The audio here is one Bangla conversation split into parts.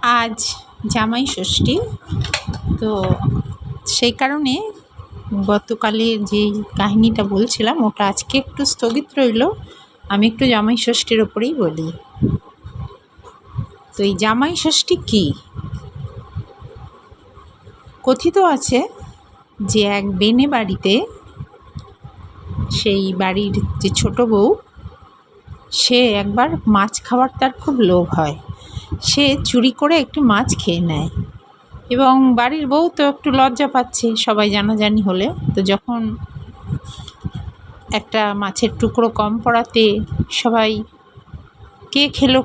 আজ জামাই ষষ্ঠী, তো সেই কারণে গতকালের যে কাহিনিটা বলছিলাম ওটা আজকে একটু স্থগিত রইল। আমি একটু জামাই ষষ্ঠীর ওপরেই বলি। তো এই জামাই ষষ্ঠী কী? কথিত আছে যে এক বেনে বাড়িতে সেই বাড়ির যে ছোট বউ, সে একবার মাছ খাওয়ার তার খুব লোভ হয়। সে চুরি করে একটি মাছ খেয়ে নেয় এবং বাড়ির বউ তো একটু লজ্জা পাচ্ছে সবাই জানাজানি হলে। তো যখন একটা মাছের টুকরো কম পড়াতে সবাই কে খেলো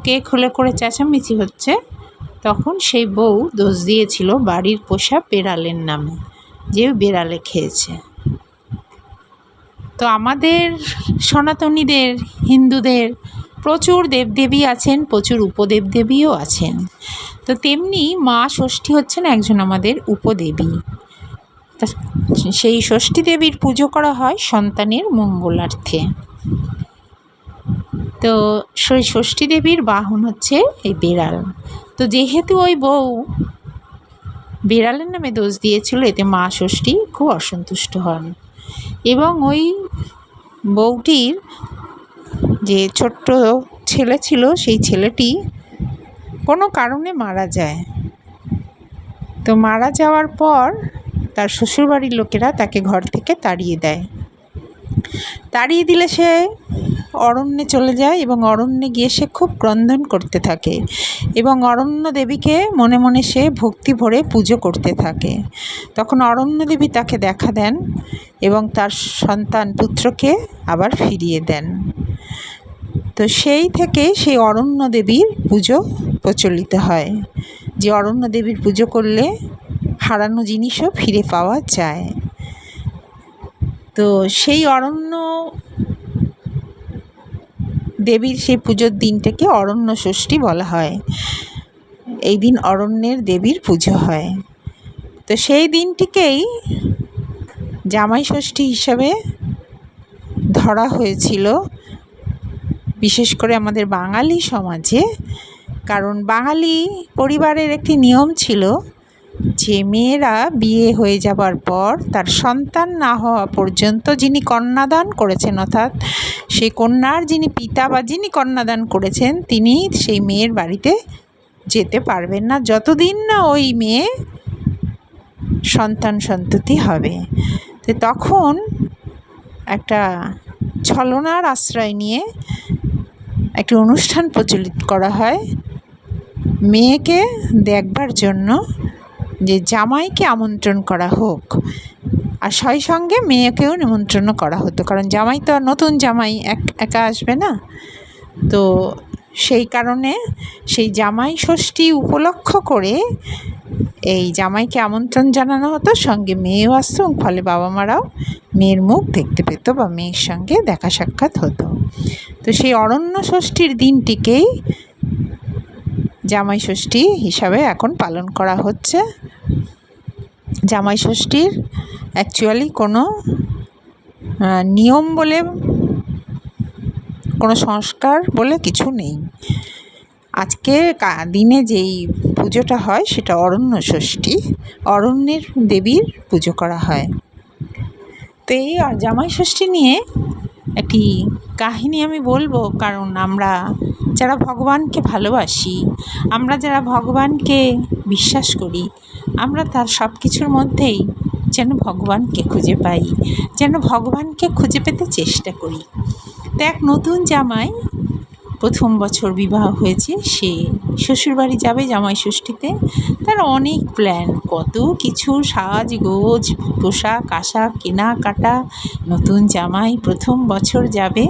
করে চেঁচামেচি হচ্ছে, তখন সেই বউ দোষ দিয়েছিল বাড়ির পোষা বেড়ালের নামে, যে বেড়ালে খেয়েছে। তো আমাদের সনাতনীদের, হিন্দুদের প্রচুর দেবদেবী আছেন, প্রচুর উপদেবদেবীও আছেন। তো তেমনি মা ষষ্ঠী হচ্ছেন একজন আমাদের উপদেবী। তা সেই ষষ্ঠী দেবীর পুজো করা হয় সন্তানের মঙ্গলার্থে। তো সেই ষষ্ঠী দেবীর বাহন হচ্ছে এই বেড়াল। তো যেহেতু ওই বউ বেড়ালের নামে দোষ দিয়েছিল, এতে মা ষষ্ঠী খুব অসন্তুষ্ট হন এবং ওই বউটির যে ছোট্ট ছেলে ছিল, সেই ছেলেটি কোনো কারণে মারা যায়। তো মারা যাওয়ার পর তার শ্বশুরবাড়ির লোকেরা তাকে ঘর থেকে তাড়িয়ে দেয়। তাড়িয়ে দিলে সে অরণ্যে চলে যায় এবং অরণ্যে গিয়ে সে খুব ক্রন্দন করতে থাকে এবং অরণ্য দেবীকে মনে মনে সে ভক্তি ভরে পুজো করতে থাকে। তখন অরণ্য দেবী তাকে দেখা দেন এবং তার সন্তান পুত্রকে আবার ফিরিয়ে দেন। তো সেই থেকে সেই অরণ্য দেবীর পুজো প্রচলিত হয়, যে অরণ্য দেবীর পুজো করলে হারানো জিনিসও ফিরে পাওয়া যায়। তো সেই অরণ্য দেবীর সেই পুজোর দিনটাকে অরণ্য ষষ্ঠী বলা হয়। এই দিন অরণ্যের দেবীর পুজো হয়। তো সেই দিনটিকেই জামাই ষষ্ঠী হিসাবে ধরা হয়েছিল, বিশেষ করে আমাদের বাঙালি সমাজে। কারণ বাঙালি পরিবারের একটি নিয়ম ছিল যে মেয়েরা বিয়ে হয়ে যাবার পর তার সন্তান না হওয়া পর্যন্ত যিনি কন্যাদান করেছেন, অর্থাৎ সেই কন্যার যিনি পিতা বা যিনি কন্যাদান করেছেন, তিনি সেই মেয়ের বাড়িতে যেতে পারবেন না যতদিন না ওই মেয়ে সন্তান সন্ততি হবে। তো তখন একটা ছলনার আশ্রয় নিয়ে একটি অনুষ্ঠান প্রচলিত করা হয় মেয়েকে দেখবার জন্য, যে জামাইকে আমন্ত্রণ করা হোক, আর সেই সঙ্গে মেয়েকেও নিমন্ত্রণ করা হতো, কারণ জামাই তো নতুন জামাই একা আসবে না। তো সেই কারণে সেই জামাই ষষ্ঠী উপলক্ষ করে এই জামাইকে আমন্ত্রণ জানানো হতো, সঙ্গে মেয়েও আসতো, ফলে বাবা মারাও মেয়ের মুখ দেখতে পেত বা মেয়ের সঙ্গে দেখা সাক্ষাৎ হতো। তো সেই অরণ্য ষষ্ঠীর দিনটিকেই জামাই ষষ্ঠী হিসাবে এখন পালন করা হচ্ছে। জামাই ষষ্ঠীর অ্যাকচুয়ালি কোনো নিয়ম বলে, কোনো সংস্কার বলে কিছু নেই। আজকে দিনে যেই পুজোটা হয় সেটা অরণ্য ষষ্ঠী, অরণ্যের দেবীর পুজো করা হয়। তো এই জামাই ষষ্ঠী নিয়ে একটি কাহিনী আমি বলবো, কারণ আমরা যারা ভগবানকে ভালোবাসি, আমরা যারা ভগবানকে বিশ্বাস করি, আমরা তার সব কিছুর মধ্যেই যেন ভগবানকে খুঁজে পাই, যেন ভগবানকে খুঁজে পেতে চেষ্টা করি। তো এক নতুন জামাই, প্রথম বছর বিবাহ হয়েছে, সে শ্বশুরবাড়ি যাবে জামাই ষষ্ঠীতে। তার অনেক প্ল্যান, কত কিছু সাজগোজ, পোশাক আশাক কেনাকাটা। নতুন জামাই প্রথম বছর যাবে।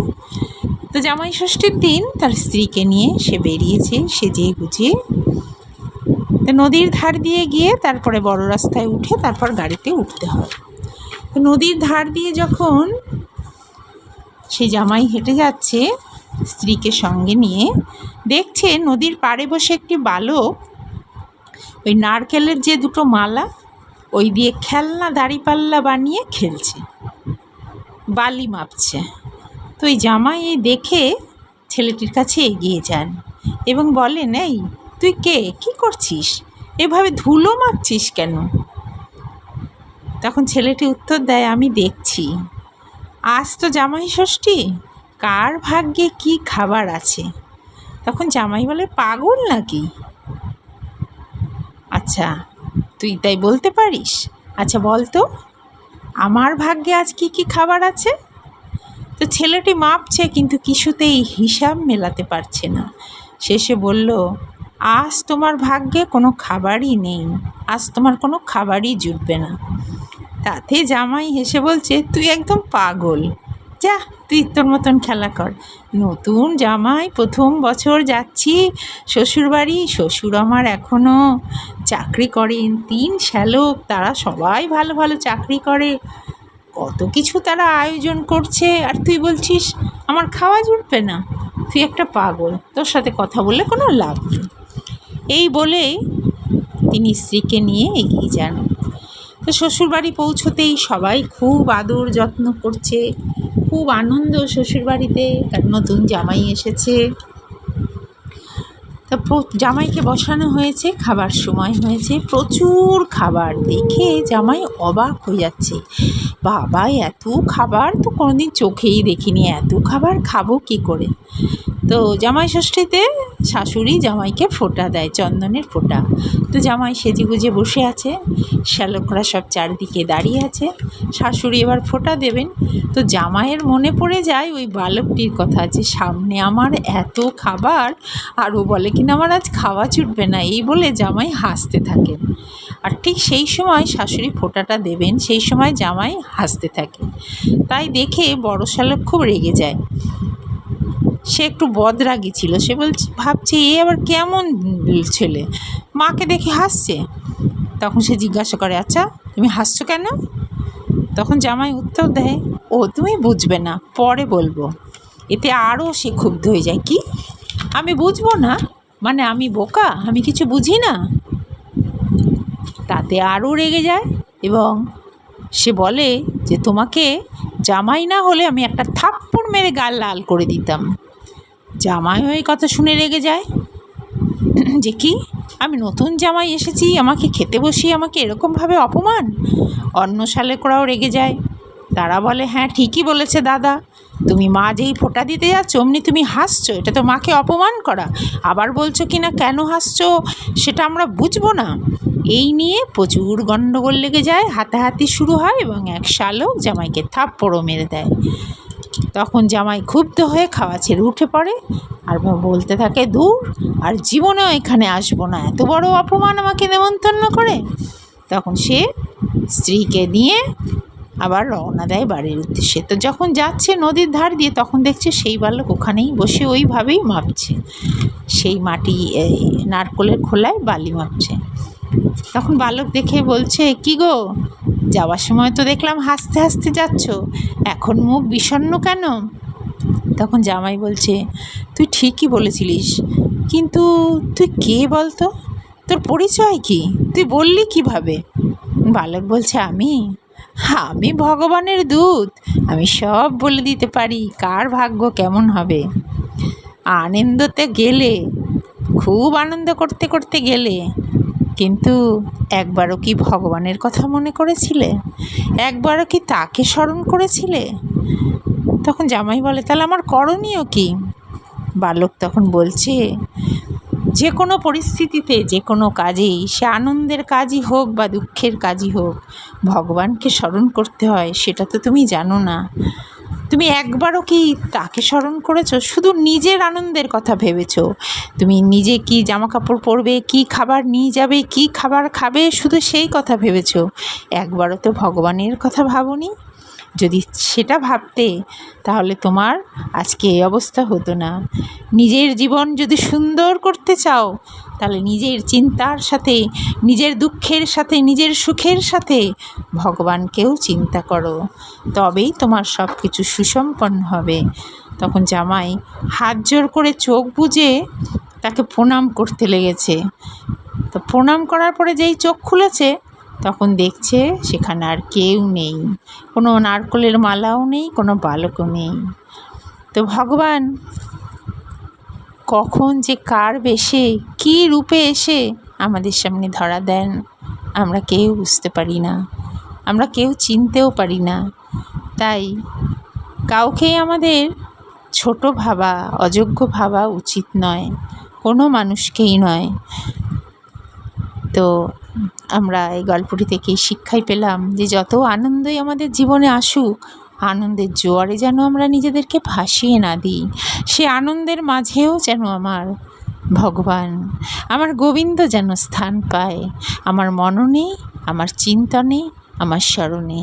তো জামাই ষষ্ঠীর দিন তার স্ত্রীকে নিয়ে সে বেরিয়েছে সেজে গুজে। তো নদীর ধার দিয়ে গিয়ে তারপরে বড় রাস্তায় উঠে তারপর গাড়িতে উঠতে হয়। তো নদীর ধার দিয়ে যখন সেই জামাই হেঁটে যাচ্ছে স্ত্রীকে সঙ্গে নিয়ে, দেখছে নদীর পাড়ে বসে একটি বালক ওই নারকেলের যে দুটো মালা, ওই দিয়ে খেলনা দাঁড়িপাল্লা বানিয়ে খেলছে, বালি মাপছে। তো এই জামাই দেখে ছেলেটির কাছে এগিয়ে যান এবং বলেন, এই তুই কে, কি করছিস, এভাবে ধুলো মাখছিস কেন? তখন ছেলেটি উত্তর দেয়, আমি দেখছি, আজ তো জামাই ষষ্ঠী, কার ভাগ্যে কি খাবার আছে। তখন জামাই বলে, পাগল নাকি? আচ্ছা, তুই তাই বলতে পারিস? আচ্ছা বল তো, আমার ভাগ্যে আজ কি কি খাবার আছে? তো ছেলেটি মাপছে, কিন্তু কিছুতেই হিসাব মেলাতে পারছে না। শেষে বলল, আজ তোমার ভাগ্যে কোনো খাবারই নেই, আজ তোমার কোনো খাবারই জুটবে না। তাতে জামাই হেসে বলছে, তুই একদম পাগল, যা তুই তোর মতন খেলা কর। নতুন জামাই, প্রথম বছর যাচ্ছি শ্বশুরবাড়ি, শ্বশুর আমার এখনও চাকরি করেন, 3 শ্যালক, তারা সবাই ভালো ভালো চাকরি করে, কত কিছু তারা আয়োজন করছে, আর তুই বলছিস আমার খাওয়া জুটবে না? তুই একটা পাগল, তোর সাথে কথা বলে কোনো লাভ নেই। এই বলে তিনি স্ত্রীকে নিয়ে এগিয়ে যান। তো শ্বশুরবাড়ি পৌঁছতেই সবাই খুব আদর যত্ন করছে, খুব আনন্দ শ্বশুরবাড়িতে, কারণ নতুন জামাই এসেছে। তা জামাইকে বসানো হয়েছে, খাবার সময় হয়েছে, প্রচুর খাবার দেখে জামাই অবাক হয়ে যাচ্ছে। বাবা, এত খাবার তো কোনোদিন চোখেই দেখিনি, এত খাবার খাবো কী করে? তো জামাই ষষ্ঠীতে শাশুড়ি জামাইকে ফোঁটা দেয়, চন্দনের ফোঁটা। তো জামাই সেজেগুজে বসে আছে, শ্যালকরা সব চারদিকে দাঁড়িয়ে আছে, শাশুড়ি এবার ফোঁটা দেবেন। তো জামাইয়ের মনে পড়ে যায় ওই বালকটির কথা, যে সামনে আমার এত খাবার, আর ও বলে কিনা আমার আজ খাওয়া জুটবে না, এই বলে জামাই হাসতে থাকেন। আর ঠিক সেই সময় শাশুড়ি ফোঁটাটা দেবেন, সেই সময় জামাই হাসতে থাকে। তাই দেখে বড় শ্যালক খুব রেগে যায়, সে একটু বদরাগী ছিল। সে ভাবছে এ আবার কেমন ছেলে, মাকে দেখে হাসছে। তখন সে জিজ্ঞাসা করে, আচ্ছা তুমি হাসছো কেন? তখন জামাই উত্তর দেয়, ও তুমি বুঝবে না, পরে বলবো। এতে আরও সে ক্ষুব্ধ হয়ে যায়, কি আমি বুঝবো না? মানে আমি বোকা, আমি কিছু বুঝি না? তাতে আরও রেগে যায় এবং সে বলে যে তোমাকে জামাই না হলে আমি একটা থাপ্পড় মেরে গাল লাল করে দিতাম। জামাইও এই কথা শুনে রেগে যায়, যে কি, আমি নতুন জামাই এসেছি, আমাকে খেতে বসিয়ে আমাকে এরকমভাবে অপমান। অন্য শালেকরাও রেগে যায়, তারা বলে, হ্যাঁ ঠিকই বলেছে দাদা, তুমি মা যেই ফোঁটা দিতে যাচ্ছ অমনি তুমি হাসছো, এটা তো মাকে অপমান করা। আবার বলছো কি না কেন হাসছো সেটা আমরা বুঝবো না। এই নিয়ে প্রচুর গণ্ডগোল লেগে যায়, হাতাহাতি শুরু হয় এবং এক শালক জামাইকে থাপ্পড়ও মেরে দেয়। তখন জামাই ক্ষুব্ধ হয়ে খাওয়া ছেড়ে উঠে পড়ে আর বলতে থাকে, দূর, আর জীবনেও এখানে আসবো না, এত বড় অপমান আমাকে নেমন্তন্ন করে। তখন সে স্ত্রীকে নিয়ে আবার রওনা দেয় বাড়ির উদ্দেশ্যে। তো যখন যাচ্ছে নদীর ধার দিয়ে, তখন দেখছে সেই বালক ওখানেই বসে ওইভাবেই মাপছে, সেই মাটি নারকোলের খোলায় বালি মাপছে। তখন বালক দেখে বলছে, কি গো, যাওয়ার সময় তো দেখলাম হাসতে হাসতে যাচ্ছ, এখন মুখ বিষণ্ণ কেন? তখন জামাই বলছে, তুই ঠিকই বলেছিলিস, কিন্তু তুই কে বলতো, তোর পরিচয় কি, তুই বললি কিভাবে? বালক বলছে, আমি ভগবানের দূত, আমি সব বলে দিতে পারি, কার ভাগ্য কেমন হবে। আনন্দতে গেলে, খুব আনন্দ করতে করতে গেলে, কিন্তু একবারও কি ভগবানের কথা মনে করেছিলে? একবারও কি তাকে স্মরণ করেছিলে? তখন জামাই বলে, তাহলে আমার করণীয় কি? বালক তখন বলছে, যে কোনো পরিস্থিতিতে, যে কোনো কাজেই, সে আনন্দের কাজই হোক বা দুঃখের কাজই হোক, ভগবানকে স্মরণ করতে হয়, সেটা তো তুমি জানো না। তুমি একবারও কি তাকে স্মরণ করেছো? শুধু নিজের আনন্দের কথা ভেবেছো। তুমি নিজে কি জামা কাপড় পরবে, কি খাবার নিয়ে যাবে, কি খাবার খাবে, শুধু সেই কথা ভেবেছো। একবারও তো ভগবানের কথা ভাবোনি। যদি সেটা ভাবতে, তাহলে তোমার আজকে এই অবস্থা হতো না। নিজের জীবন যদি সুন্দর করতে চাও, তাহলে নিজের চিন্তার সাথে, নিজের দুঃখের সাথে, নিজের সুখের সাথে ভগবানকেও চিন্তা করো, তবেই তোমার সব কিছু সুসম্পন্ন হবে। তখন জামাই হাত জোর করে চোখ বুজে তাকে প্রণাম করতে লেগেছে। তো প্রণাম করার পরে যেই চোখ খুলেছে, তখন দেখছে সেখানে আর কেউ নেই, কোনো নারকোলের মালাও নেই, কোনো বালকও নেই। তো ভগবান কখন যে কার বেশে কী রূপে এসে আমাদের সামনে ধরা দেন আমরা কেউ বুঝতে পারি না, আমরা কেউ চিনতেও পারি না। তাই কাউকেই আমাদের ছোট ভাবা, অযোগ্য ভাবা উচিত নয়, কোনো মানুষকেই নয়। তো আমরা এই গল্পটি থেকেই শিক্ষাই পেলাম যে যত আনন্দই আমাদের জীবনে আসুক, আনন্দের জোয়ারে যেন আমরা নিজেদেরকে ভাসিয়ে না দিই। সে আনন্দের মাঝেও যেন আমার ভগবান, আমার গোবিন্দ যেন স্থান পায় আমার মননে, আমার চিন্তনে, আমার স্মরণে।